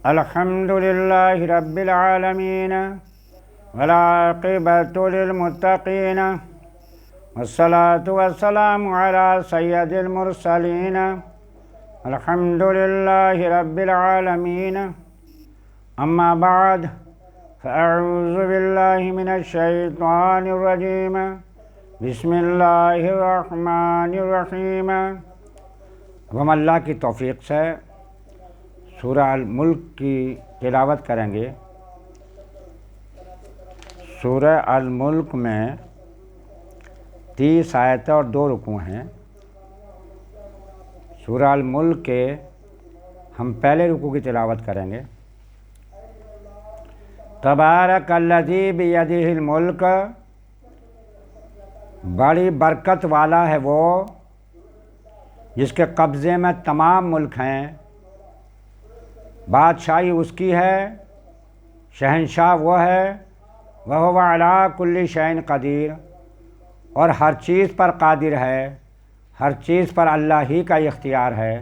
الحمد لله رب العالمين والعاقبة للمتقين والصلاة والسلام على سيد المرسلين الحمد لله رب العالمين أما بعد فأعوذ بالله من الشيطان الرجيم بسم اللہ الرحمن الرحیم۔ اب ہم اللہ کی توفیق سے سورہ الملک کی تلاوت کریں گے۔ سورہ الملک میں 30 آیتیں اور 2 رکوع ہیں۔ سورہ الملک کے ہم پہلے رکوع کی تلاوت کریں گے۔ تبارک الذی بیدہ الملک، بڑی برکت والا ہے وہ جس کے قبضے میں تمام ملک ہیں، بادشاہی اس کی ہے، شہنشاہ وہ ہے، وَهُوَ عَلَىٰ كُلِّ شَيْءٍ قدیر، اور ہر چیز پر قادر ہے، ہر چیز پر اللہ ہی کا اختیار ہے۔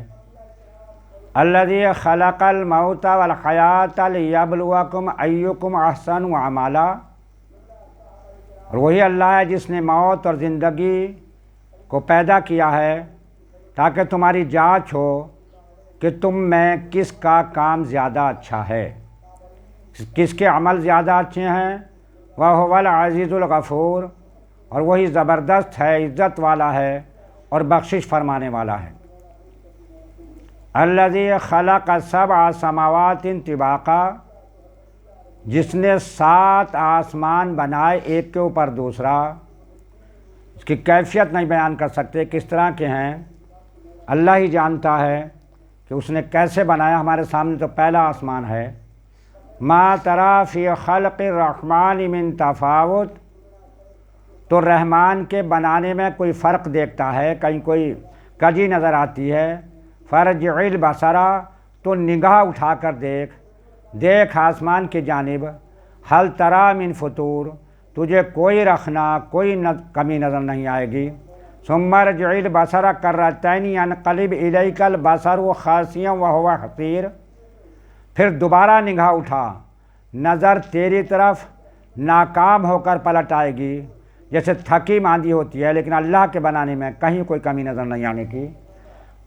الذی خلق الموت والحیاۃ لیبلوکم ایکم احسن عملا، اور وہی اللہ ہے جس نے موت اور زندگی کو پیدا کیا ہے تاکہ تمہاری جانچ ہو کہ تم میں کس کا کام زیادہ اچھا ہے، کس کے عمل زیادہ اچھے ہیں۔ وَهُوَ الْعَزِيزُ الْغَفُورُ، اور وہی زبردست ہے، عزت والا ہے اور بخشش فرمانے والا ہے۔ الَّذِي خَلَقَ سَبْعَ سَمَاوَاتٍ طِبَاقًا، جس نے 7 آسمان بنائے ایک کے اوپر دوسرا۔ اس کی کیفیت نہیں بیان کر سکتے کس طرح کے ہیں، اللہ ہی جانتا ہے کہ اس نے کیسے بنایا۔ ہمارے سامنے تو پہلا آسمان ہے۔ ما تری فی خلق الرحمن من تفاوت، تو رحمان کے بنانے میں کوئی فرق دیکھتا ہے، کہیں کوئی کجی نظر آتی ہے۔ فرجع البصر، تو نگاہ اٹھا کر دیکھ آسمان کی جانب۔ حل تری من فطور، تجھے کوئی رخنا، کوئی کمی نظر نہیں آئے گی۔ ثم ارجع البصر کرتین ینقلب الیک البصر خاسئا وہو حسیر، پھر دوبارہ نگاہ اٹھا، نظر تیری طرف ناکام ہو کر پلٹ آئے گی، جیسے تھکی ماندی ہوتی ہے، لیکن اللہ کے بنانے میں کہیں کوئی کمی نظر نہیں آنے کی۔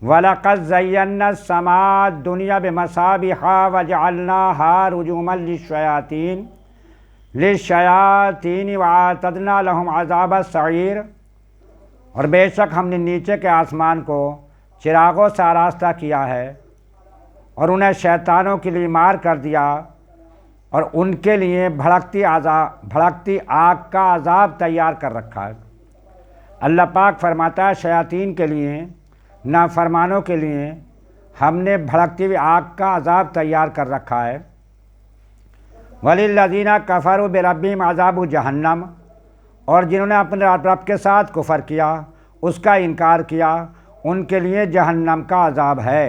وَلَقَدْ زَيَّنَّا السَّمَاءَ الدُّنْيَا بِمَصَابِيحَ وَجَعَلْنَاهَا رُجُومًا لِلشَّيَاطِينِ وَأَعْتَدْنَا لَهُمْ عَذَابَ السَّعِيرِ، اور بے شک ہم نے نیچے کے آسمان کو چراغوں سے آراستہ کیا ہے اور انہیں شیطانوں کے لیے مار کر دیا، اور ان کے لیے بھڑکتی آگ کا عذاب تیار کر رکھا ہے۔ اللہ پاک فرماتا ہے شیاطین کے لیے، نافرمانوں کے لیے ہم نے بھڑکتی ہوئی آگ کا عذاب تیار کر رکھا ہے۔ وَلِلَّذِينَ كَفَرُوا بِرَبِّهِمْ عَذَابُ جَہَنَّمَ، اور جنہوں نے اپنے رب کے ساتھ کفر کیا، اس کا انکار کیا، ان کے لیے جہنم کا عذاب ہے۔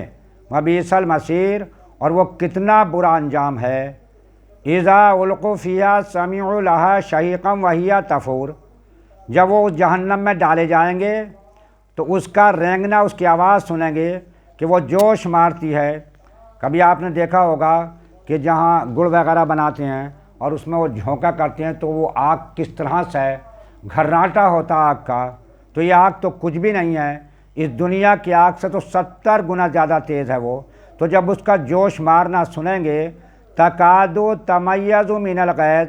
وَبِئْسَ الْمَصِيرُ، اور وہ کتنا برا انجام ہے۔ اِذَا أُلْقُوا فِيهَا سَمِعُوا لَهَا شَهِيقًا وَهِيَ تَفُورُ، جب وہ اس جہنم میں ڈالے جائیں گے تو اس کا رینگنا، اس کی آواز سنیں گے کہ وہ جوش مارتی ہے۔ کبھی آپ نے دیکھا ہوگا کہ جہاں گڑ وغیرہ بناتے ہیں اور اس میں وہ جھونکا کرتے ہیں تو وہ آگ کس طرح سے گھرناٹا ہوتا آگ کا، تو یہ آگ تو کچھ بھی نہیں ہے، اس دنیا کی آگ سے تو 70 گنا زیادہ تیز ہے وہ۔ تو جب اس کا جوش مارنا سنیں گے، تکاد تمیز من الغیظ،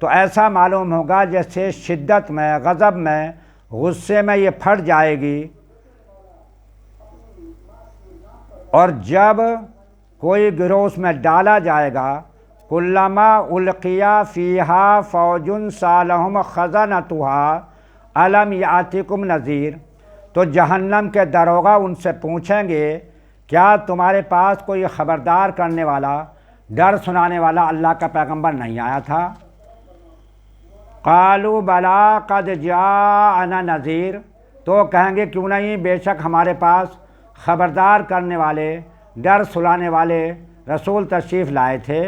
تو ایسا معلوم ہوگا جیسے شدت میں، غضب میں، غصے میں یہ پھٹ جائے گی۔ اور جب کوئی گروہ اس میں ڈالا جائے گا، کلما القیا فیہا فوج سالہم خزنتہا الم یاتکم نذیر، تو جہنم کے داروغہ ان سے پوچھیں گے کیا تمہارے پاس کوئی خبردار کرنے والا، ڈر سنانے والا اللہ کا پیغمبر نہیں آیا تھا؟ قالوا بلا قد جاءنا نذیر، تو کہیں گے کیوں نہیں، بے شک ہمارے پاس خبردار کرنے والے، ڈر سلانے والے رسول تشریف لائے تھے۔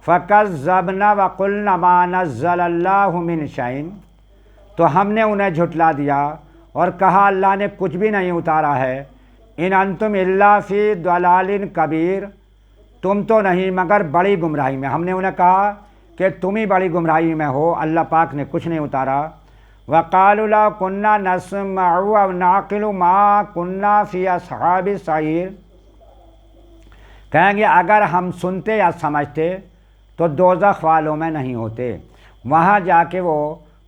فَكَذَّبْنَا وَقُلْنَا مَا نَزَّلَ اللَّهُ مِنْ شَيْءٍ، تو ہم نے انہیں جھٹلا دیا اور کہا اللہ نے کچھ بھی نہیں اتارا ہے۔ ان انتم الا فی ضلال کبیر، تم تو نہیں مگر بڑی گمراہی میں۔ ہم نے انہیں کہا کہ تم ہی بڑی گمراہی میں ہو، اللہ پاک نے کچھ نہیں اتارا۔ وَقَالُوا لَوْ كُنَّا نَسْمَعُ أَوْ نَعْقِلُ مَا كُنَّا فِي أَصْحَابِ السَّعِيرِ، کہیں گے اگر ہم سنتے یا سمجھتے تو دوزخ والوں میں نہیں ہوتے۔ وہاں جا کے وہ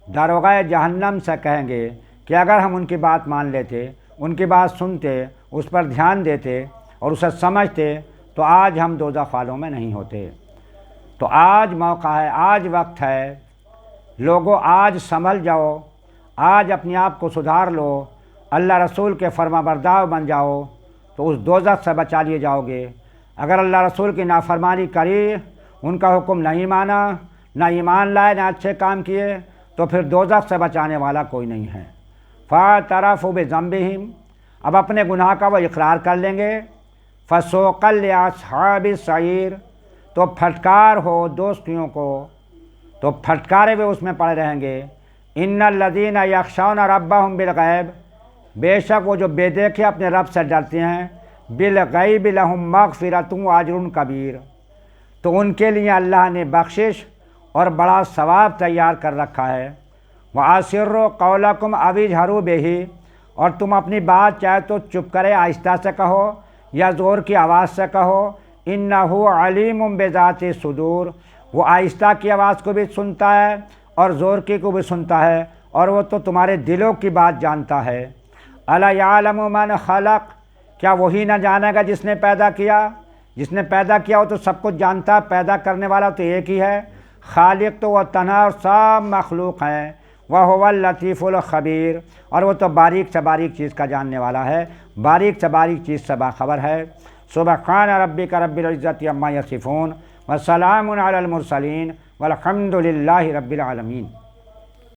داروغہ جہنم سے کہیں گے کہ اگر ہم ان کی بات مان لیتے، ان کی بات سنتے، اس پر دھیان دیتے اور اسے سمجھتے تو آج ہم دوزخ والوں میں نہیں ہوتے۔ تو آج موقع ہے، آج وقت ہے، لوگوں آج سنبھل جاؤ، آج اپنے آپ کو سدھار لو، اللہ رسول کے فرما بردار بن جاؤ تو اس دوزخ سے بچا لیے جاؤ گے۔ اگر اللہ رسول کی نافرمانی کری، ان کا حکم نہیں مانا، نہ ایمان لائے، نہ اچھے کام کیے، تو پھر دوزخ سے بچانے والا کوئی نہیں ہے۔ فَاعْتَرَفُوا بِذَنبِهِمْ، اب اپنے گناہ کا وہ اقرار کر لیں گے۔ فَسُوقًا لِأَصْحَابِ السَّعِيرِ، تو پھٹکار ہو دوستیوں کو، تو پھٹکارے ہوئے اس میں پڑے رہیں گے۔ إِنَّ الَّذِينَ يَخْشَوْنَ رَبَّهُمْ بِالْغَيْبِ، بے شک وہ جو بے دیکھے اپنے رب سے ڈرتے ہیں، بالغیب لہم مغفرۃ واجر کبیر، تو ان کے لیے اللہ نے بخشش اور بڑا ثواب تیار کر رکھا ہے۔ وَأَسِرُّوا قَوْلَكُمْ أَوِ اجْهَرُوا بِهِ، اور تم اپنی بات چاہے تو چپ کرے آہستہ سے کہو یا زور کی آواز سے کہو۔ إِنَّهُ عَلِيمٌ بِذَاتِ الصُّدُورِ، وہ آہستہ کی آواز کو بھی سنتا ہے اور زور کی کو بھی سنتا ہے، اور وہ تو تمہارے دلوں کی بات جانتا ہے۔ أَلَا يَعْلَمُ مَنْ خَلَقَ، کیا وہی نہ جانے گا جس نے پیدا کیا؟ جس نے پیدا کیا وہ تو سب کچھ جانتا ہے، پیدا کرنے والا تو ایک ہی ہے۔ خالق تو وہ تنہا اور سب مخلوق ہیں۔ وَهُوَ اللَّطِيفُ الْخَبِيرُ، اور وہ تو باریک سے باریک چیز کا جاننے والا ہے، باریک سے باریک چیز سے باخبر ہے۔ سبحان ربک رب العزۃ عما یصفون وسلام علی المرسلین والحمد للہ رب العالمین۔